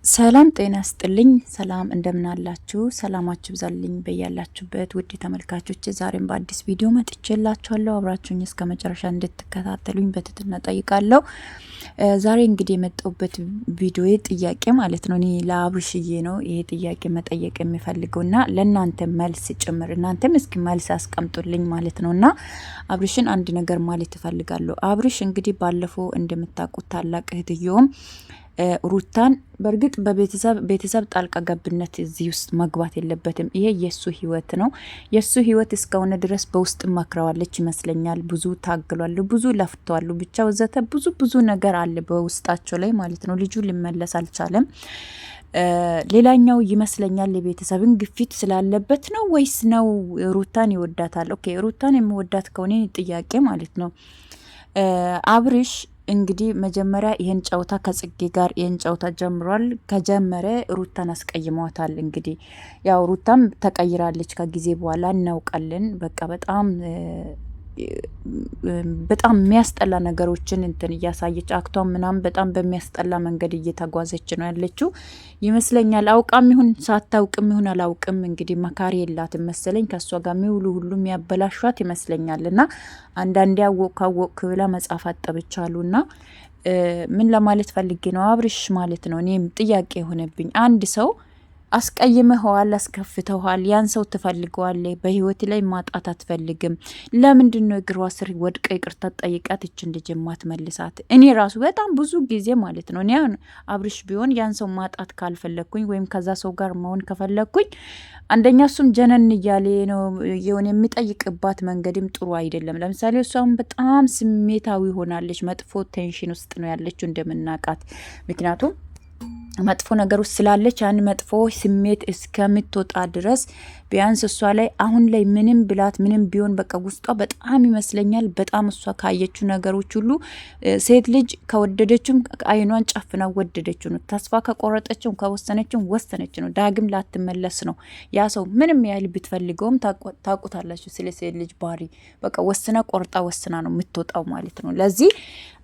ሰላም ጤና ስጥልኝ። ሰላም እንደምናላችሁ ሰላማችሁ ብዛልኝ በያላችሁበት ውድ ተመልካቾች፣ ዛሬም በአዲስ ቪዲዮ መጥቼላችኋለሁ። አብራችሁኝ እስከ መጨረሻ እንድትከታተሉኝ በትህትና ጠይቃለሁ። ዛሬ እንግዲህ የመጣሁበት ቪዲዮ ጥያቄ ማለት ነው። እኔ ለአብርሽዬ ነው ይሄ ጥያቄ መጠየቅ የሚፈልገውና ለእናንተ መልስ ጭምር እናንተም እስኪ መልስ አስቀምጡልኝ ማለት ነውና አብርሽን አንድ ነገር ማለት እፈልጋለሁ። አብርሽ እንግዲህ ባለፈው እንደምታውቁት ታላቅ እህትየውም ሩታን በእርግጥ በቤተሰብ ጣልቃ ገብነት እዚህ ውስጥ መግባት የለበትም። ይሄ የሱ ህይወት ነው። የሱ ህይወት እስከሆነ ድረስ በውስጥ መክረዋለች ይመስለኛል። ብዙ ታግሏሉ፣ ብዙ ለፍተዋሉ። ብቻ ወዘተ ብዙ ነገር አለ በውስጣቸው ላይ ማለት ነው። ልጁ ሊመለስ አልቻለም። ሌላኛው ይመስለኛል የቤተሰብን ግፊት ስላለበት ነው ወይስ ነው ሩታን ይወዳታል? ኦኬ ሩታን የሚወዳት ከሆነ ጥያቄ ማለት ነው አብርሽ እንግዲህ መጀመሪያ ይሄን ጨውታ ከጽጌ ጋር ይሄን ጨውታ ጀምሯል። ከጀመረ ሩታን አስቀይሟታል። እንግዲህ ያው ሩታም ተቀይራለች ከጊዜ በኋላ እናውቃለን። በቃ በጣም የሚያስጠላ ነገሮችን እንትን እያሳየች አክቷም ምናምን በጣም በሚያስጠላ መንገድ እየተጓዘች ነው ያለችው ይመስለኛል። አውቃም ይሁን ሳታውቅም ይሁን አላውቅም እንግዲህ መካሪ የላትም መሰለኝ። ከሷ ጋር የሚውሉ ሁሉ የሚያበላሿት ይመስለኛል። እና አንዳንዴ ካወቅክ ብላ መጻፍ አጠብቻሉና ምን ለማለት ፈልጌ ነው አብርሽ ማለት ነው። እኔም ጥያቄ የሆነብኝ አንድ ሰው አስቀይመኸዋል፣ አስከፍተዋል። ያን ሰው ትፈልገዋለህ፣ በህይወት ላይ ማጣት አትፈልግም። ለምንድን ነው እግሯ ስር ወድቀ ይቅርታ ጠይቃት እችን ልጅ ማትመልሳት? እኔ ራሱ በጣም ብዙ ጊዜ ማለት ነው እኔ አብርሽ ቢሆን ያን ሰው ማጣት ካልፈለግኩኝ ወይም ከዛ ሰው ጋር መሆን ከፈለግኩኝ አንደኛ እሱም ጀነን እያለ ነው የሆነ የሚጠይቅባት መንገድም ጥሩ አይደለም። ለምሳሌ እሷም በጣም ስሜታዊ ሆናለች፣ መጥፎ ቴንሽን ውስጥ ነው ያለችው እንደምናቃት። ምክንያቱም መጥፎ ነገር ውስጥ ስላለች ያን መጥፎ ስሜት እስከምትወጣ ድረስ ቢያንስ እሷ ላይ አሁን ላይ ምንም ብላት ምንም ቢሆን በቃ ውስጧ በጣም ይመስለኛል በጣም እሷ ካየችው ነገሮች ሁሉ ሴት ልጅ ከወደደችም አይኗን ጨፍና ወደደችው ነው። ተስፋ ከቆረጠችው ከወሰነችው ወሰነች ነው። ዳግም ላትመለስ ነው። ያ ሰው ምንም ያህል ብትፈልገውም ታውቁታላችሁ ስለ ሴት ልጅ ባህሪ በቃ ወስና ቆርጣ ወስና ነው የምትወጣው ማለት ነው። ለዚህ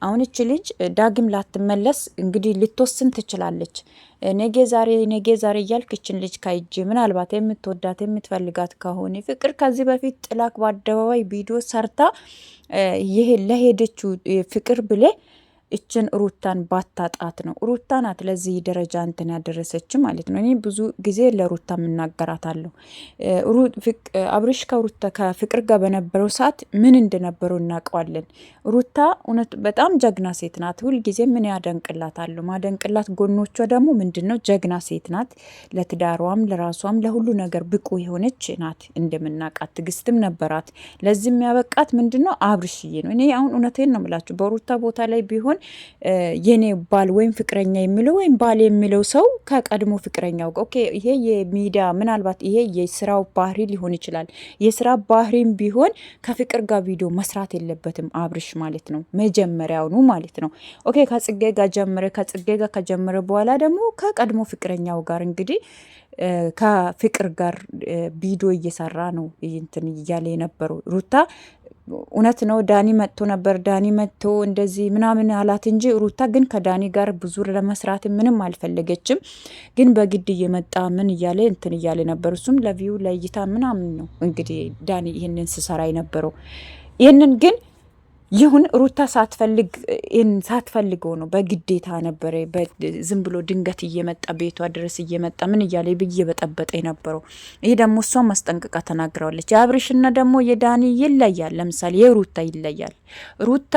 አሁን እቺ ልጅ ዳግም ላትመለስ እንግዲህ ልትወስን ትችላለች። ነገ ዛሬ እያልክ እችን ልጅ ካይጅ ምናልባት የምትወዳት የምትፈልጋት ከሆነ ፍቅር ከዚህ በፊት ጥላክ በአደባባይ ቪዲዮ ሰርታ ይሄ ለሄደችው ፍቅር ብሌ እችን ሩታን ባታጣት ነው። ሩታ ናት ለዚህ ደረጃ እንትን ያደረሰች ማለት ነው። እኔ ብዙ ጊዜ ለሩታ የምናገራታለሁ። አብርሽ ከፍቅር ጋር በነበረው ሰዓት ምን እንደነበረው እናውቀዋለን። ሩታ እውነት በጣም ጀግና ሴት ናት። ሁልጊዜ ምን ያደንቅላታለሁ። ማደንቅላት ጎኖቿ ደግሞ ምንድን ነው? ጀግና ሴት ናት። ለትዳሯም ለራሷም ለሁሉ ነገር ብቁ የሆነች ናት እንደምናውቃት። ትግስትም ነበራት። ለዚህ የሚያበቃት ምንድን ነው? አብርሽዬ ነው። እኔ አሁን እውነቴን ነው የምላችሁ በሩታ ቦታ ላይ ቢሆን የኔ ባል ወይም ፍቅረኛ የሚለው ወይም ባል የሚለው ሰው ከቀድሞ ፍቅረኛው ኦኬ፣ ይሄ የሚዲያ ምናልባት ይሄ የስራው ባህሪ ሊሆን ይችላል። የስራ ባህሪም ቢሆን ከፍቅር ጋር ቪዲዮ መስራት የለበትም አብርሽ ማለት ነው፣ መጀመሪያውኑ ማለት ነው። ኦኬ ከጽጌ ጋር ጀመረ። ከጽጌ ጋር ከጀመረ በኋላ ደግሞ ከቀድሞ ፍቅረኛው ጋር እንግዲህ ከፍቅር ጋር ቪዲዮ እየሰራ ነው እንትን እያለ የነበረው ሩታ እውነት ነው። ዳኒ መጥቶ ነበር። ዳኒ መጥቶ እንደዚህ ምናምን አላት እንጂ ሩታ ግን ከዳኒ ጋር ብዙ ለመስራት ምንም አልፈለገችም። ግን በግድ እየመጣ ምን እያለ እንትን እያለ ነበር። እሱም ለቪው ለእይታ ምናምን ነው እንግዲህ ዳኒ ይህንን ስሰራ የነበረው። ይህንን ግን ይሁን ሩታ ሳትፈልገው ነው፣ በግዴታ ነበረ። ዝም ብሎ ድንገት እየመጣ ቤቷ ድረስ እየመጣ ምን እያለ እየበጠበጠ የነበረው። ይህ ደግሞ እሷ ማስጠንቀቃ ተናግረዋለች። የአብርሽና ደግሞ የዳኒ ይለያል። ለምሳሌ የሩታ ይለያል። ሩታ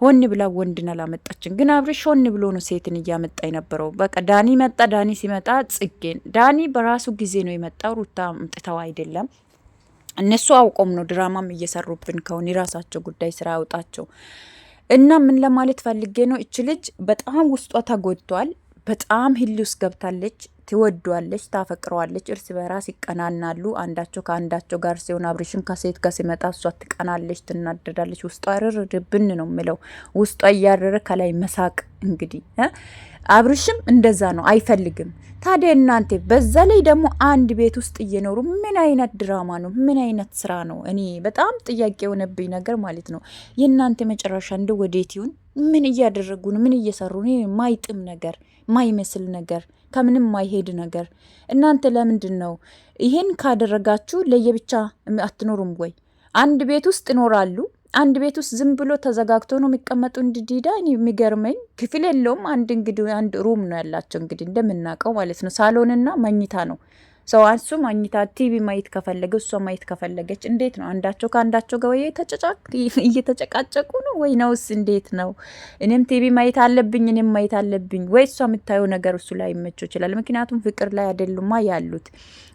ሆን ብላ ወንድን አላመጣችን፣ ግን አብርሽ ሆን ብሎ ነው ሴትን እያመጣ የነበረው። በቃ ዳኒ መጣ። ዳኒ ሲመጣ ጽጌን ዳኒ በራሱ ጊዜ ነው የመጣው። ሩታ አምጥተው አይደለም። እነሱ አውቆም ነው ድራማም እየሰሩብን ከሆነ የራሳቸው ጉዳይ ስራ ያውጣቸው። እና ምን ለማለት ፈልጌ ነው እች ልጅ በጣም ውስጧ ተጎድቷል። በጣም ህሊ ውስጥ ገብታለች። ትወዷለች፣ ታፈቅረዋለች። እርስ በራስ ይቀናናሉ። አንዳቸው ከአንዳቸው ጋር ሲሆን አብርሽን ከሴት ጋር ሲመጣ እሷ ትቀናለች፣ ትናደዳለች። ውስጧ ርርድብን ነው የምለው። ውስጧ እያረረ ከላይ መሳቅ እንግዲህ አብርሽም እንደዛ ነው፣ አይፈልግም። ታዲያ እናንተ በዛ ላይ ደግሞ አንድ ቤት ውስጥ እየኖሩ ምን አይነት ድራማ ነው? ምን አይነት ስራ ነው? እኔ በጣም ጥያቄ የሆነብኝ ነገር ማለት ነው የእናንተ መጨረሻ እንደ ወዴት ይሁን? ምን እያደረጉ ነው? ምን እየሰሩ ነው? ማይጥም ነገር ማይመስል ነገር ከምንም ማይሄድ ነገር። እናንተ ለምንድን ነው ይሄን ካደረጋችሁ ለየብቻ አትኖሩም ወይ? አንድ ቤት ውስጥ ይኖራሉ። አንድ ቤት ውስጥ ዝም ብሎ ተዘጋግቶ ነው የሚቀመጡ። እንዲዲዳ እኔ የሚገርመኝ ክፍል የለውም። አንድ እንግዲህ አንድ ሩም ነው ያላቸው እንግዲህ እንደምናውቀው ማለት ነው። ሳሎንና መኝታ ነው። ሰው አንሱ መኝታ ቲቪ ማየት ከፈለገ እሷ ማየት ከፈለገች እንዴት ነው? አንዳቸው ከአንዳቸው ጋር ወይ እየተጨቃጨቁ ነው ወይ ነውስ እንዴት ነው? እኔም ቲቪ ማየት አለብኝ እኔም ማየት አለብኝ ወይ እሷ የምታየው ነገር እሱ ላይ ይመቸው ይችላል። ምክንያቱም ፍቅር ላይ አይደሉማ ያሉት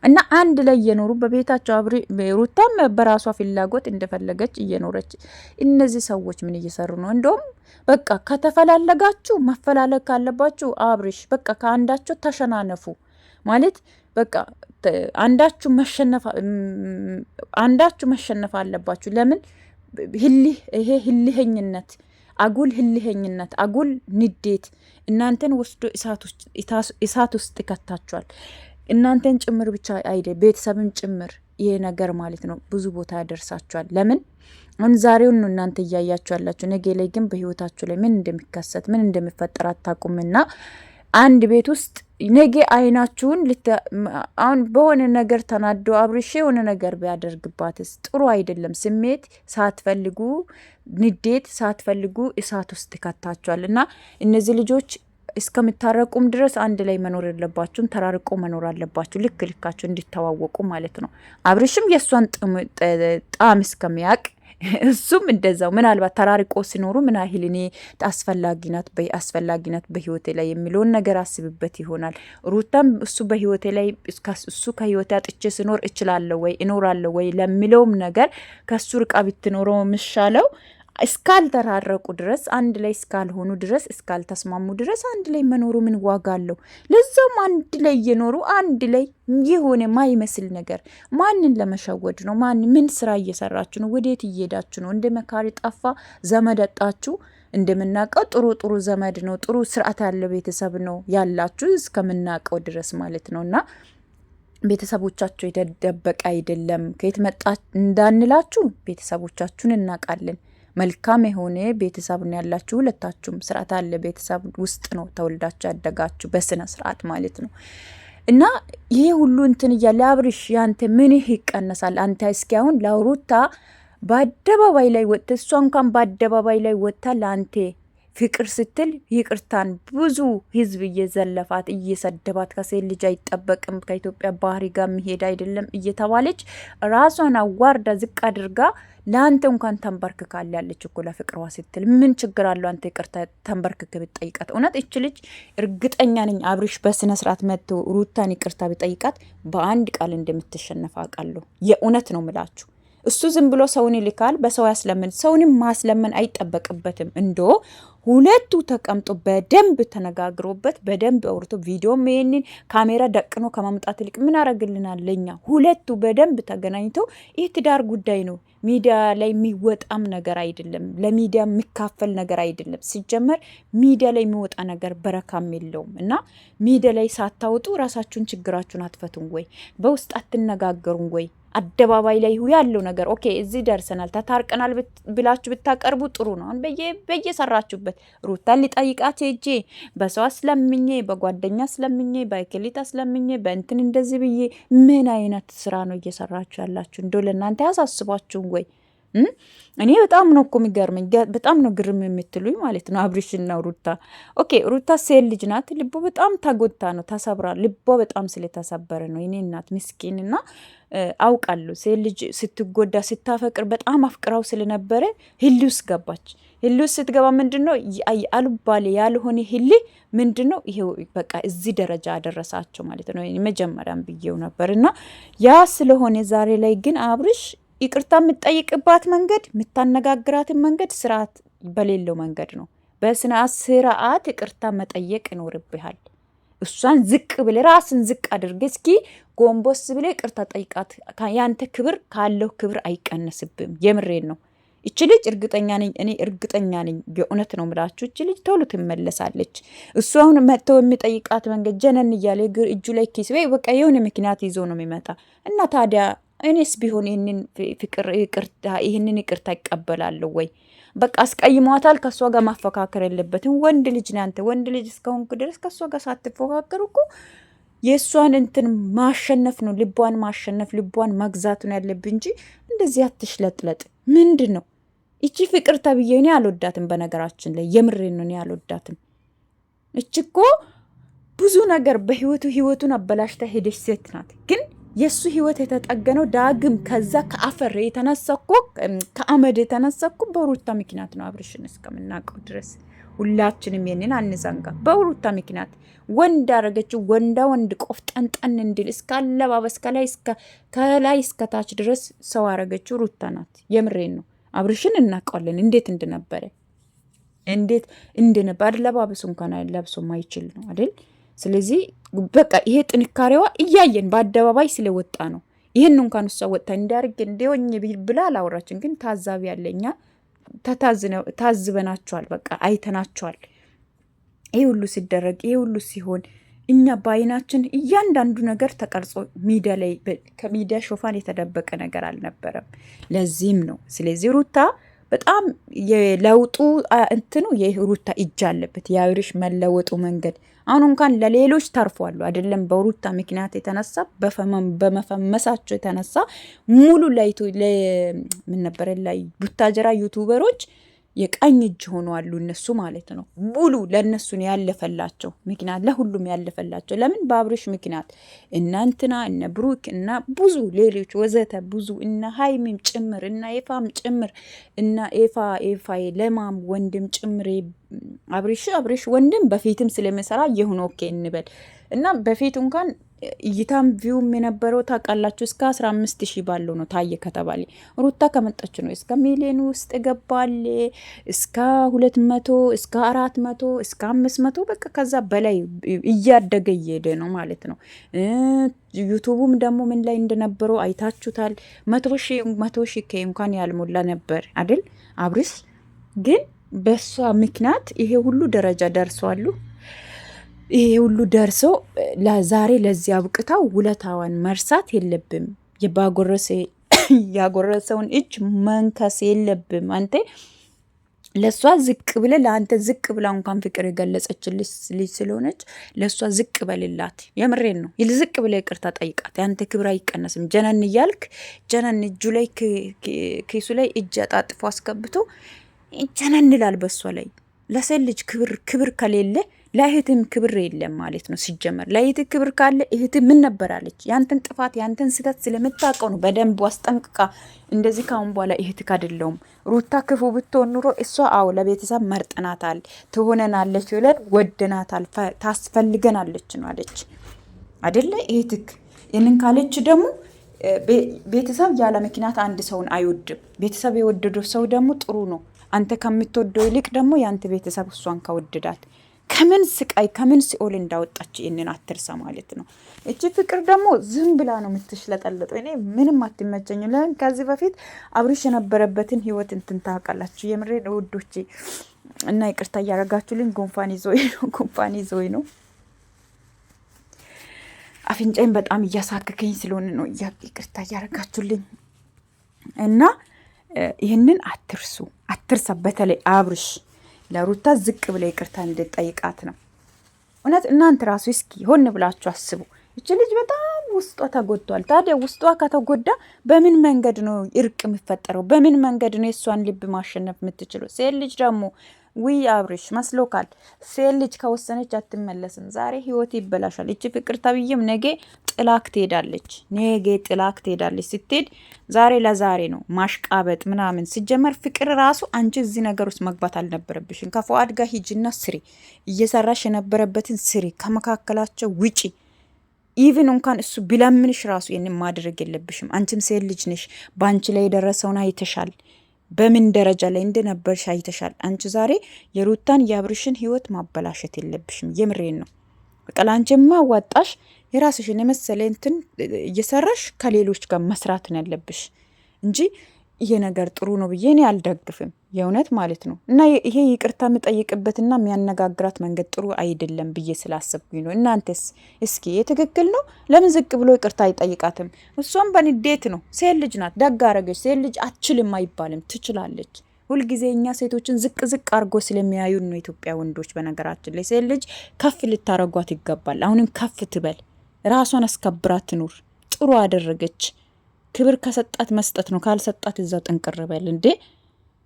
እና አንድ ላይ እየኖሩ በቤታቸው ሩታም በራሷ ፍላጎት እንደፈለገች እየኖረች። እነዚህ ሰዎች ምን እየሰሩ ነው? እንደውም በቃ ከተፈላለጋችሁ መፈላለግ ካለባችሁ አብርሽ በቃ ከአንዳቸው ተሸናነፉ ማለት በቃ አንዳችሁ መሸነፍ አለባችሁ። ለምን ይሄ ህልህኝነት፣ አጉል ህልህኝነት፣ አጉል ንዴት እናንተን ወስዶ እሳት ውስጥ ይከታችኋል። እናንተን ጭምር ብቻ አይደል ቤተሰብን ጭምር ይሄ ነገር ማለት ነው ብዙ ቦታ ያደርሳችኋል። ለምን አሁን ዛሬውን ነው እናንተ እያያችሁ ያላችሁ። ነገ ላይ ግን በህይወታችሁ ላይ ምን እንደሚከሰት ምን እንደሚፈጠር አታውቁምና አንድ ቤት ውስጥ ነገ አይናችሁን አሁን በሆነ ነገር ተናዶ አብርሽ የሆነ ነገር ቢያደርግባትስ ጥሩ አይደለም። ስሜት ሳትፈልጉ ንዴት ሳትፈልጉ እሳት ውስጥ ይከታችኋል። እና እነዚህ ልጆች እስከምታረቁም ድረስ አንድ ላይ መኖር የለባችሁም። ተራርቆ መኖር አለባችሁ፣ ልክ ልካችሁ እንዲተዋወቁ ማለት ነው። አብርሽም የእሷን ጣም እስከሚያቅ እሱም እንደዛው ምናልባት ተራርቆ ሲኖሩ ምን ያህል እኔ አስፈላጊነት በህይወቴ ላይ የሚለውን ነገር አስብበት ይሆናል። ሩታም እሱ በህይወቴ ላይ እሱ ከህይወቴ አጥቼ ስኖር እችላለሁ ወይ እኖራለሁ ወይ ለሚለውም ነገር ከሱ ርቃ ብትኖረው የሚሻለው እስካልተራረቁ ድረስ አንድ ላይ እስካልሆኑ ድረስ እስካልተስማሙ ድረስ አንድ ላይ መኖሩ ምን ዋጋ አለው? ለዛም አንድ ላይ እየኖሩ አንድ ላይ የሆነ ማይመስል ነገር ማንን ለመሸወድ ነው? ምን ስራ እየሰራችሁ ነው? ወዴት እየሄዳችሁ ነው? እንደ መካሪ ጠፋ ዘመድ አጣችሁ። እንደምናውቀው ጥሩ ዘመድ ነው፣ ጥሩ ስርዓት ያለ ቤተሰብ ነው ያላችሁ እስከምናውቀው ድረስ ማለት ነውና ቤተሰቦቻችሁ የተደበቀ አይደለም። ከየት መጣ እንዳንላችሁ ቤተሰቦቻችሁን እናውቃለን። መልካም የሆነ ቤተሰብ ነው ያላችሁ። ሁለታችሁም ስርዓት አለ ቤተሰብ ውስጥ ነው ተወልዳችሁ ያደጋችሁ በስነ ስርዓት ማለት ነው። እና ይሄ ሁሉ እንትን እያለ አብርሽ ያንተ ምን ይቀነሳል? አንተ እስኪ አሁን ለሩታ በአደባባይ ላይ ወጥተ እሷ እንኳን በአደባባይ ላይ ወጥታ ለአንተ ፍቅር ስትል ይቅርታን ብዙ ህዝብ እየዘለፋት እየሰደባት ከሴት ልጅ አይጠበቅም ከኢትዮጵያ ባህሪ ጋር የሚሄድ አይደለም እየተባለች ራሷን አዋርዳ ዝቅ አድርጋ ለአንተ እንኳን ተንበርክካል ያለች እኮ ለፍቅሯ ስትል ምን ችግር አለው? አንተ ይቅርታ ተንበርክክ ብትጠይቃት እውነት እች ልጅ እርግጠኛ ነኝ አብርሽ በስነ ስርዓት መጥቶ ሩታን ይቅርታ ብትጠይቃት በአንድ ቃል እንደምትሸነፍ አውቃለሁ። የእውነት ነው ምላችሁ። እሱ ዝም ብሎ ሰውን ይልካል፣ በሰው ያስለምን። ሰውንም ማስለመን አይጠበቅበትም። እንዶ ሁለቱ ተቀምጦ በደንብ ተነጋግሮበት በደንብ አውርቶ ቪዲዮም ይሄንን ካሜራ ደቅኖ ከማምጣት ይልቅ ምን አረግልናል ለኛ? ሁለቱ በደንብ ተገናኝቶ ይህ ትዳር ጉዳይ ነው። ሚዲያ ላይ የሚወጣም ነገር አይደለም፣ ለሚዲያ የሚካፈል ነገር አይደለም። ሲጀመር ሚዲያ ላይ የሚወጣ ነገር በረካም የለውም። እና ሚዲያ ላይ ሳታውጡ ራሳችሁን ችግራችሁን አትፈቱም ወይ? በውስጥ አትነጋገሩም ወይ? አደባባይ ላይ ያለው ነገር ኦኬ እዚህ ደርሰናል ተታርቀናል ብላችሁ ብታቀርቡ ጥሩ ነው። አሁን በየሰራችሁበት ሩታን ሊጠይቃት ሄጄ በሰው አስለምኜ በጓደኛ አስለምኜ በክሊት አስለምኜ በእንትን እንደዚህ ብዬ ምን አይነት ስራ ነው እየሰራችሁ ያላችሁ? እንደው ለእናንተ ያሳስባችሁም ወይ? እኔ በጣም ነው እኮ የሚገርመኝ፣ በጣም ነው ግርም የምትሉኝ ማለት ነው። አብርሽና ሩታ ኦኬ ሩታ ሴት ልጅ ናት፣ ልቦ በጣም ተጎድታ ነው ተሰብራ፣ ልቦ በጣም ስለተሰበረ ነው። የኔ እናት ምስኪንና አውቃለሁ ሴት ልጅ ስትጎዳ ስታፈቅር በጣም አፍቅራው ስለነበረ ህሊ ውስጥ ገባች። ህሊ ውስጥ ስትገባ ምንድነው አልባሌ ያልሆነ ህሊ ምንድነው ይሄው በቃ እዚህ ደረጃ አደረሳቸው ማለት ነው። መጀመሪያም ብዬው ነበርና ያ ስለሆነ ዛሬ ላይ ግን አብርሽ ይቅርታ የምትጠይቅባት መንገድ የምታነጋግራትን መንገድ ስርዓት በሌለው መንገድ ነው። በስነ ስርዓት ይቅርታ መጠየቅ ይኖርብሃል። እሷን ዝቅ ብለ ራስን ዝቅ አድርገ እስኪ ጎንቦስ ብለ ይቅርታ ጠይቃት። ያንተ ክብር ካለው ክብር አይቀነስብም። የምሬን ነው። እቺ ልጅ እርግጠኛ ነኝ፣ እኔ እርግጠኛ ነኝ፣ የእውነት ነው ምላችሁ። እቺ ልጅ ቶሎ ትመለሳለች። እሱ አሁን መጥተው የሚጠይቃት መንገድ ጀነን እያለ እጁ ላይ ኪስ ወይ በቃ የሆነ ምክንያት ይዞ ነው የሚመጣ እና ታዲያ እኔስ ቢሆን ይህንን ይቅርታ ይቀበላለሁ ወይ? በቃ አስቀይሟታል። ከሷ ጋር ማፈካከር የለበትም። ወንድ ልጅ ነው አንተ። ወንድ ልጅ እስከሆንክ ድረስ ከሷ ጋር ሳትፎካከሩ እኮ የእሷን እንትን ማሸነፍ ነው፣ ልቧን ማሸነፍ፣ ልቧን መግዛት ነው ያለብህ እንጂ እንደዚህ አትሽለጥለጥ። ምንድን ነው እቺ ፍቅር ተብዬ? እኔ አልወዳትም። በነገራችን ላይ የምሬን ነው፣ እኔ አልወዳትም። እቺ እኮ ብዙ ነገር ህይወቱን አበላሽታ ሄደች ሴት ናት። ግን የእሱ ህይወት የተጠገነው ዳግም ከዛ ከአፈር የተነሳኮ ከአመድ የተነሳኮ በሩታ ምክንያት ነው። አብርሽን እስከምናውቀው ድረስ ሁላችንም ይሄንን አንዘንጋ። በሩታ ምክንያት ወንድ አረገችው። ወንድ ቆፍጠንጠን እንድል እስከ አለባበስ ከላይ እስከ ታች ድረስ ሰው አረገችው ሩታ ናት። የምሬን ነው። አብርሽን እናውቀዋለን እንዴት እንደነበር አለባበሱ እንኳን ለብሶ ማይችል ነው አይደል? ስለዚህ በቃ ይሄ ጥንካሬዋ እያየን በአደባባይ ስለወጣ ነው። ይህን እንኳን እሷ ወጣ እንዲያርግ እንዲሆኝ ብላ አላወራችን። ግን ታዛቢ ያለኛ ታዝበናቸዋል። በቃ አይተናቸዋል። ይሄ ሁሉ ሲደረግ ይሄ ሁሉ ሲሆን እኛ በአይናችን እያንዳንዱ ነገር ተቀርጾ ሚዲያ ላይ ከሚዲያ ሾፋን የተደበቀ ነገር አልነበረም። ለዚህም ነው። ስለዚህ ሩታ በጣም የለውጡ እንትኑ የሩታ እጅ አለበት። የአብርሽ መለወጡ መንገድ አሁን እንኳን ለሌሎች ተርፏሉ አይደለም። በሩታ ምክንያት የተነሳ በመፈመሳቸው የተነሳ ሙሉ ላይ ምን ነበር ላይ ቡታጀራ ዩቱበሮች የቀኝ እጅ ሆነዋሉ እነሱ ማለት ነው። ሙሉ ለእነሱን ያለፈላቸው ምክንያት ለሁሉም ያለፈላቸው ለምን? በአብርሽ ምክንያት እናንትና እነ ብሩክ እና ብዙ ሌሎች ወዘተ ብዙ እነ ሀይሚም ጭምር እና ኤፋም ጭምር እና ኤፋ ለማም ወንድም ጭምር አብርሽ ወንድም በፊትም ስለሚሰራ የሆነ ኦኬ እንበል እና በፊት እንኳን እይታም ቪውም የነበረው ታውቃላችሁ እስከ 15,000 ባለው ነው ታየ ከተባለ። ሩታ ከመጣች ነው እስከ ሚሊዮን ውስጥ ገባል። እስከ 200 እስከ 400 እስከ 500 በቃ ከዛ በላይ እያደገ እየሄደ ነው ማለት ነው። ዩቱቡም ደግሞ ምን ላይ እንደነበረው አይታችሁታል። 100,000 እንኳን ያልሞላ ነበር አይደል? አብርሽ ግን በሷ ምክንያት ይሄ ሁሉ ደረጃ ደርሷሉ። ይሄ ሁሉ ደርሶ ዛሬ ለዚህ አብቅታው ውለታዋን መርሳት የለብም። ያጎረሰውን እጅ መንከስ የለብም። አንተ ለሷ ዝቅ ብለ ለአንተ ዝቅ ብላ እንኳን ፍቅር የገለጸችልሽ ልጅ ስለሆነች ለሷ ዝቅ በልላት። የምሬን ነው። ዝቅ ብለ ይቅርታ ጠይቃት። ያንተ ክብር አይቀነስም። ጀነን እያልክ ጀነን እጁ ላይ ኪሱ ላይ እጅ አጣጥፎ አስገብቶ ጀነን ይላል በሷ ላይ። ለሴት ልጅ ክብር ከሌለ ለእህትም ክብር የለም ማለት ነው። ሲጀመር ለእህት ክብር ካለ እህት ምን ነበራለች? ያንተን ጥፋት ያንተን ስህተት ስለምታውቀው ነው በደንብ አስጠንቅቃ እንደዚህ ካሁን በኋላ እህትክ አይደለሁም። ሩታ ክፉ ብትሆን ኑሮ እሷ ለቤተሰብ መርጠናታል፣ ትሆነናለች ብለን ወደናታል፣ ታስፈልገናለች ነው አለች አይደለ? እህትክ ይህንን ካለች ደግሞ ቤተሰብ ያለ ምክንያት አንድ ሰውን አይወድም። ቤተሰብ የወደደው ሰው ደግሞ ጥሩ ነው። አንተ ከምትወደው ይልቅ ደግሞ የአንተ ቤተሰብ እሷን ከወደዳት ከምን ስቃይ ከምን ሲኦል እንዳወጣች ይህንን አትርሳ ማለት ነው። እቺ ፍቅር ደግሞ ዝም ብላ ነው የምትሽለጠለጠው። እኔ ምንም አትመቸኝ። ለምን ከዚህ በፊት አብርሽ የነበረበትን ህይወት እንትን ታውቃላችሁ። የምሬ ውዶቼ እና ይቅርታ እያረጋችሁልኝ ጉንፋን ይዞኝ ነው። አፍንጫዬን በጣም እያሳከከኝ ስለሆነ ነው። ይቅርታ እያረጋችሁልኝ እና ይህንን አትርሳ። በተለይ አብርሽ ለሩታ ዝቅ ብለ ይቅርታ እንድጠይቃት ነው። እውነት እናንተ ራሱ እስኪ ሆን ብላችሁ አስቡ። እች ልጅ በጣም ውስጧ ተጎድቷል። ታዲያ ውስጧ ከተጎዳ በምን መንገድ ነው እርቅ የሚፈጠረው? በምን መንገድ ነው የእሷን ልብ ማሸነፍ የምትችለው? ሴት ልጅ ደግሞ ውይ አብርሽ መስሎካል። ሴት ልጅ ከወሰነች አትመለስም። ዛሬ ህይወት ይበላሻል። እቺ ፍቅር ተብዬም ነገ ጥላክ ትሄዳለች። ስትሄድ ዛሬ ለዛሬ ነው ማሽቃበጥ ምናምን። ሲጀመር ፍቅር ራሱ አንቺ እዚህ ነገር ውስጥ መግባት አልነበረብሽም። ከፈዋድ ጋር ሂጅና ስሪ፣ እየሰራሽ የነበረበትን ስሪ፣ ከመካከላቸው ውጪ። ኢቭን እንኳን እሱ ቢለምንሽ ራሱ ይህንን ማድረግ የለብሽም። አንቺም ሴት ልጅ ነሽ። በአንቺ ላይ የደረሰውን አይተሻል። በምን ደረጃ ላይ እንደነበርሽ አይተሻል። አንቺ ዛሬ የሩታን የአብርሽን ህይወት ማበላሸት የለብሽም። የምሬን ነው። በቃ ላንቺ ማዋጣሽ የራስሽን የመሰለ እንትን እየሰራሽ ከሌሎች ጋር መስራት ነው ያለብሽ እንጂ ይሄ ነገር ጥሩ ነው ብዬ እኔ አልደግፍም። የእውነት ማለት ነው። እና ይሄ ይቅርታ የምጠይቅበትና የሚያነጋግራት መንገድ ጥሩ አይደለም ብዬ ስላሰብኩኝ ነው። እናንተስ እስኪ የትክክል ነው? ለምን ዝቅ ብሎ ይቅርታ አይጠይቃትም? እሷም በንዴት ነው። ሴት ልጅ ናት። ደግ አረገች። ሴት ልጅ አትችልም አይባልም፣ ትችላለች። ሁልጊዜ እኛ ሴቶችን ዝቅ ዝቅ አድርጎ ስለሚያዩን ነው ኢትዮጵያ ወንዶች። በነገራችን ላይ ሴት ልጅ ከፍ ልታረጓት ይገባል። አሁንም ከፍ ትበል፣ ራሷን አስከብራ ትኑር። ጥሩ አደረገች። ክብር ከሰጣት መስጠት ነው፣ ካልሰጣት እዛው ጥንቅር በል እንዴ።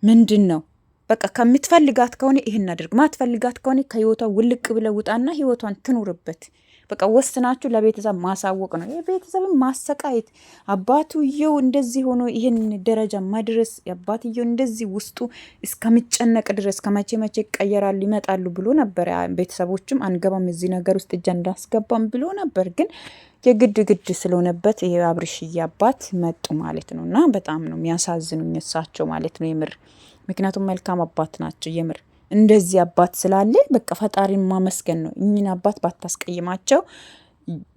ምንድን ነው በቃ ከምትፈልጋት ከሆነ ይህን አድርግ፣ ማትፈልጋት ከሆነ ከህይወቷ ውልቅ ብለ ውጣና ህይወቷን ትኑርበት። በቃ ወስናችሁ ለቤተሰብ ማሳወቅ ነው። የቤተሰብን ማሰቃየት፣ አባትየው እንደዚህ ሆኖ ይህን ደረጃ መድረስ፣ አባትየው እንደዚህ ውስጡ እስከሚጨነቅ ድረስ ከመቼ መቼ ይቀየራሉ ይመጣሉ ብሎ ነበር። ቤተሰቦችም አንገባም እዚህ ነገር ውስጥ እጃ እንዳስገባም ብሎ ነበር። ግን የግድ ግድ ስለሆነበት ይሄ አብርሽዬ አባት መጡ ማለት ነው። እና በጣም ነው የሚያሳዝኑኝ እሳቸው ማለት ነው የምር። ምክንያቱም መልካም አባት ናቸው የምር። እንደዚህ አባት ስላለ በቃ ፈጣሪን ማመስገን ነው። እኚህን አባት ባታስቀይማቸው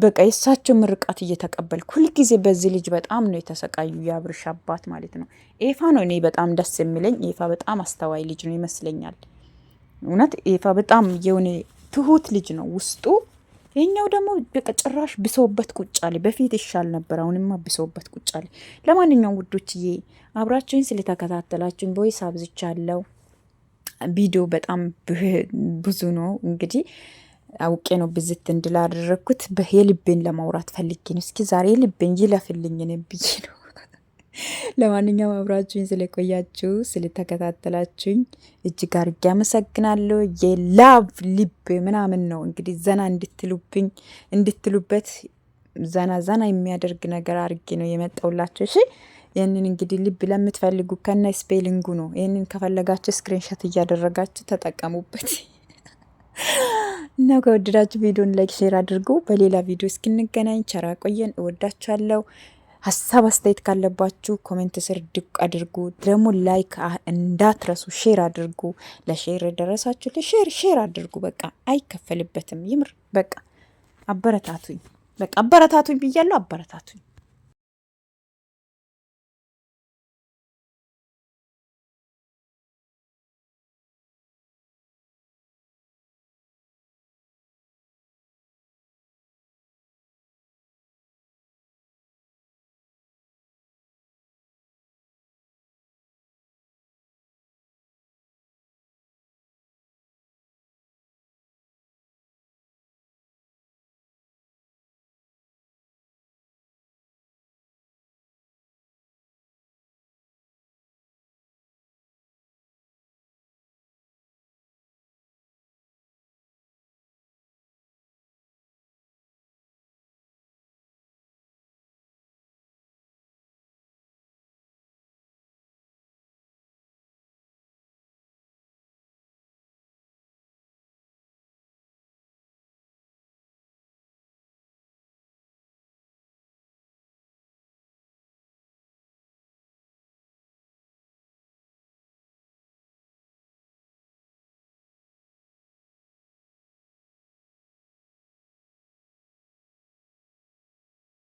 በቃ የእሳቸው ምርቃት እየተቀበልኩ ሁልጊዜ በዚህ ልጅ በጣም ነው የተሰቃዩ የአብርሽ አባት ማለት ነው። ኤፋ ነው እኔ በጣም ደስ የሚለኝ። ኤፋ በጣም አስተዋይ ልጅ ነው ይመስለኛል። እውነት ኤፋ በጣም የሆነ ትሁት ልጅ ነው ውስጡ። ይሄኛው ደግሞ በቃ ጭራሽ ብሰውበት ቁጭ አለ። በፊት ይሻል ነበር፣ አሁንማ ብሰውበት ቁጭ አለ። ለማንኛውም ውዶችዬ አብራችሁኝ ስለተከታተላችሁኝ ቦይስ አብዝቻለሁ። ቪዲዮ በጣም ብዙ ነው እንግዲህ አውቄ ነው ብዝት እንድላደረግኩት። የልቤን ለማውራት ፈልጌ ነው። እስኪ ዛሬ ልቤን ይለፍልኝ ብዬ ነው። ለማንኛውም አብራችሁኝ ስለቆያችሁ ስለተከታተላችሁኝ እጅግ አድርጌ አመሰግናለሁ። የላቭ ልብ ምናምን ነው እንግዲህ ዘና እንድትሉበት ዘና የሚያደርግ ነገር አድርጌ ነው የመጣውላችሁ። እሺ ይህንን እንግዲህ ልብ ለምትፈልጉ ከነ ስፔሊንጉ ነው። ይህንን ከፈለጋችሁ ስክሪንሾት እያደረጋችሁ ተጠቀሙበት። እና ከወደዳችሁ ቪዲዮን ላይክ፣ ሼር አድርጉ። በሌላ ቪዲዮ እስክንገናኝ ቸር ቆየን። እወዳችኋለሁ። ሀሳብ አስተያየት ካለባችሁ ኮሜንት ስር ድቅ አድርጉ። ደግሞ ላይክ እንዳትረሱ፣ ሼር አድርጉ። ለሼር የደረሳችሁ ሼር አድርጉ። በቃ አይከፈልበትም። ይምር በቃ አበረታቱኝ። በቃ አበረታቱኝ ብያለሁ። አበረታቱኝ።